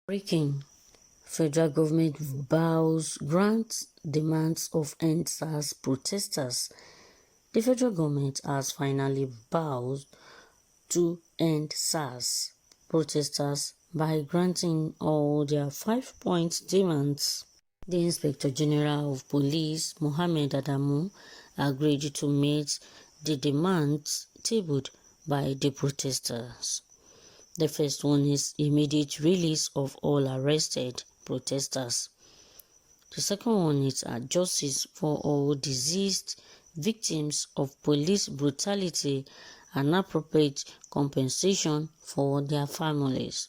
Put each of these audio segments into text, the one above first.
Breaking. Federal government vows grants demands of End SARS protesters. The federal government has finally vowed to end SARS protesters by granting all their 5-point demands. The Inspector General of Police, Mohammed Adamu, agreed to meet the demands tabled by the protesters. The first one is immediate release of all arrested protesters. The second one is justice for all deceased victims of police brutality and appropriate compensation for their families.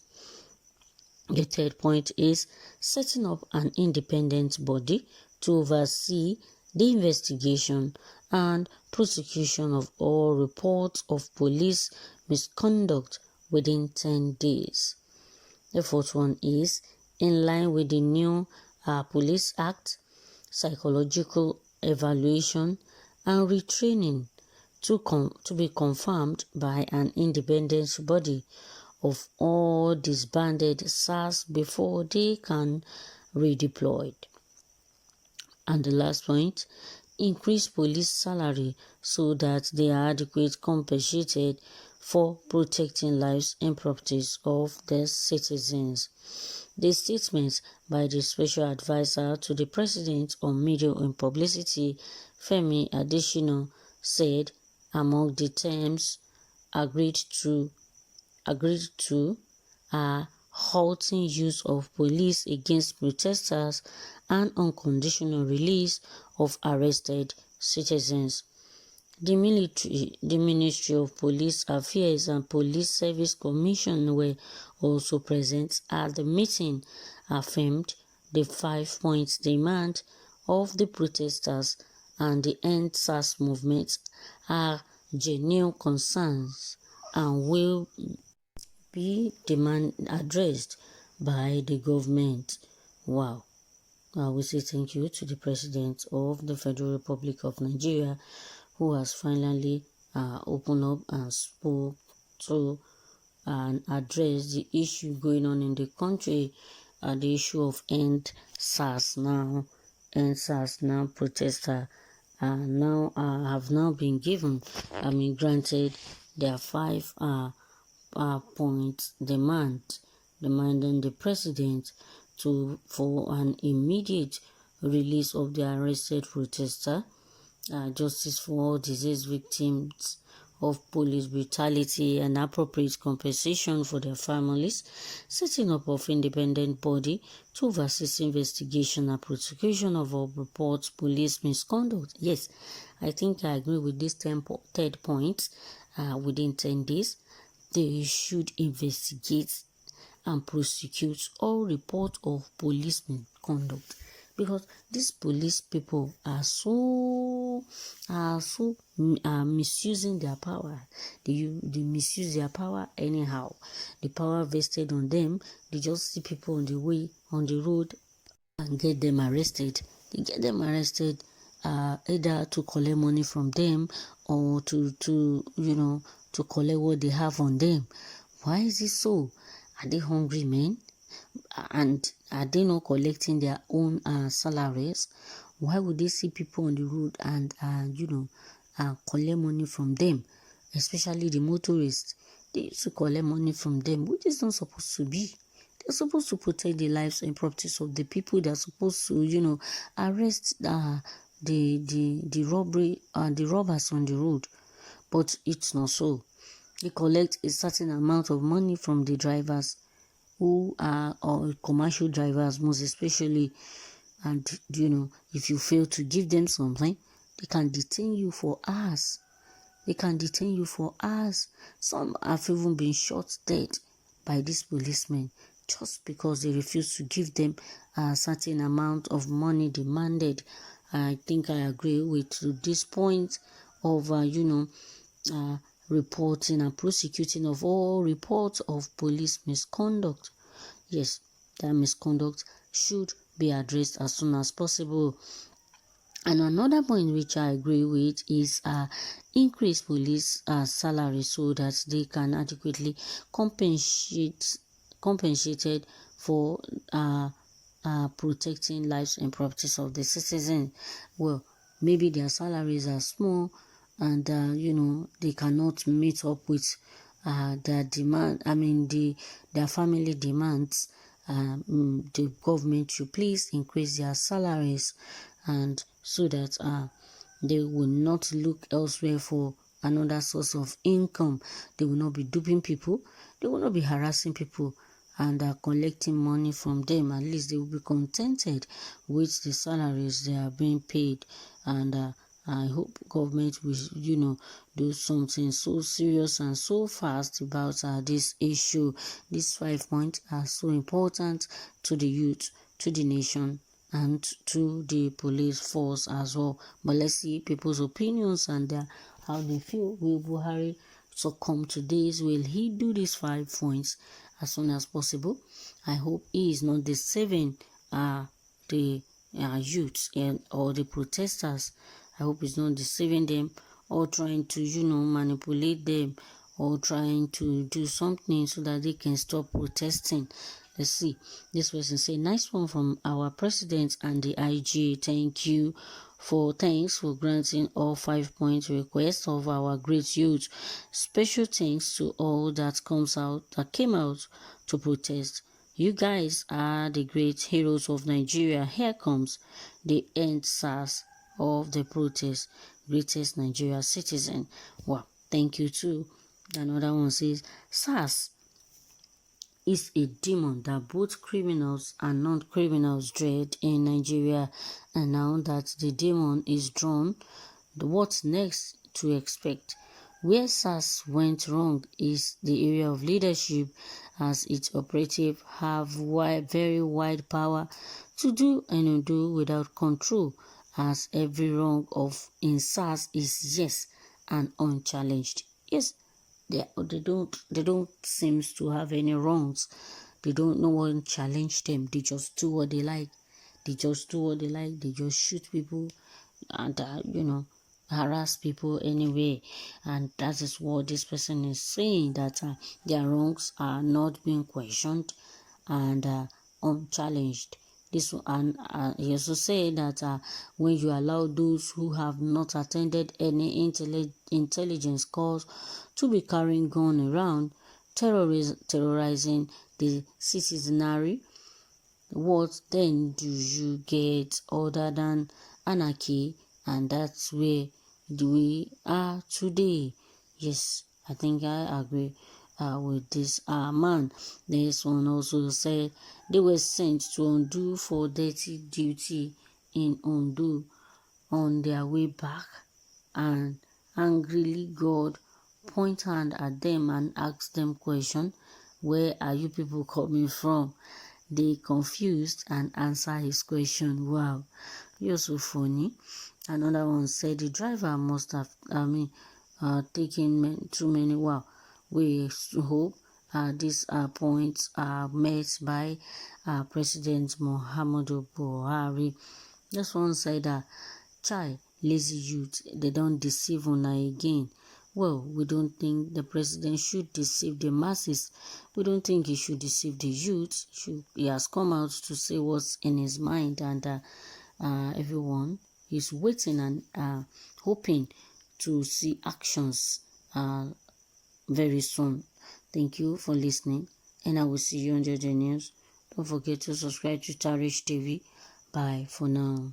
The third point is setting up an independent body to oversee the investigation and prosecution of all reports of police misconduct within 10 days. The fourth one is, in line with the new Police Act, psychological evaluation and retraining to be confirmed by an independent body of all disbanded SARS before they can redeployed. And the last point, increase police salary so that they are adequately compensated for protecting lives and properties of their citizens. The statement by the Special Advisor to the President on Media and Publicity, Femi Adesina, said among the terms agreed to are halting use of police against protesters and unconditional release of arrested citizens. The Ministry of Police Affairs and Police Service Commission were also present at the meeting, affirmed the 5-point demand of the protesters and the End SARS movement are genuine concerns and will be addressed by the government. Wow. I will say thank you to the President of the Federal Republic of Nigeria, who has finally opened up and spoke to and addressed the issue going on in the country, the issue of End SARS now. End SARS now protester now have now been granted their 5-point demanding the president for an immediate release of the arrested protester, justice for all deceased victims of police brutality and appropriate compensation for their families, setting up of independent body to oversee investigation and prosecution of all reports police misconduct. Yes, I think I agree with this third point. Within 10 days, they should investigate and prosecute all reports of police misconduct, because these police people are misusing their power. They misuse their power anyhow. The power vested on them, they just see people on the road and get them arrested. They get them arrested either to collect money from them or to collect what they have on them. Why is it so? Are they hungry men? And are they not collecting their own salaries? Why would they see people on the road and collect money from them? Especially the motorists, they used to collect money from them, which is not supposed to be. They're supposed to protect the lives and properties of the people. They're supposed to arrest the robbers on the road. But it's not so. They collect a certain amount of money from the drivers who are commercial drivers most especially, and if you fail to give them something, they can detain you for hours. Some have even been shot dead by these policemen just because they refuse to give them a certain amount of money demanded. I think I agree with this point of reporting and prosecuting of all reports of police misconduct. Yes, that misconduct should be addressed as soon as possible. And another point which I agree with is increase police salary so that they can adequately compensated for protecting lives and properties of the citizens. Well, maybe their salaries are small, and they cannot meet up with their demand. Their family demands. The government should please increase their salaries, and so that they will not look elsewhere for another source of income. They will not be duping people. They will not be harassing people and collecting money from them. At least they will be contented with the salaries they are being paid. And I hope government will, do something so serious and so fast about this issue. These 5 points are so important to the youth, to the nation, and to the police force as well. But let's see people's opinions and how they feel. Will Buhari succumb to this? Will he do these 5 points as soon as possible? I hope he is not deceiving the youths or the protesters. I hope he's not deceiving them or trying to, manipulate them or trying to do something so that they can stop protesting. Let's see. This person say, nice one from our president and the IG. Thanks for granting all 5 point requests of our great youth. Special thanks to all that came out to protest. You guys are the great heroes of Nigeria. Here comes the end SARS of the protest. Greatest Nigeria citizen. Wow, thank you too. Another one says, SARS is a demon that both criminals and non-criminals dread in Nigeria. And now that the demon is drawn, what's next to expect? Where SARS went wrong is the area of leadership, as its operatives have very wide power to do and undo without control, as every wrong in SARS is yes and unchallenged. Yes, they don't seem to have any wrongs. They don't know what challenge them. They just do what they like. They just shoot people and harass people anyway. And that is what this person is saying, that their wrongs are not being questioned and unchallenged. And he also said that when you allow those who have not attended any intelligence course to be carrying gun around, terrorizing the citizenry, what then do you get other than anarchy? And that's where we are today. Yes, I think I agree with this man. This one also said they were sent to Ondo for dirty duty in Ondo. On their way back, and angrily God point hand at them and ask them question, where are you people coming from? They confused and answer his question. Wow, you're so funny. Another one said the driver must have taken too many. Wow, we hope these points are met by President Muhammadu Buhari. This one said that lazy youth, they don't deceive una again. Well, we don't think the president should deceive the masses. We don't think he should deceive the youth. He has come out to say what's in his mind, and everyone is waiting and hoping to see actions very soon. Thank you for listening, and I will see you on the news. Don't forget to subscribe to Ɗētailṣ TV. Bye for now.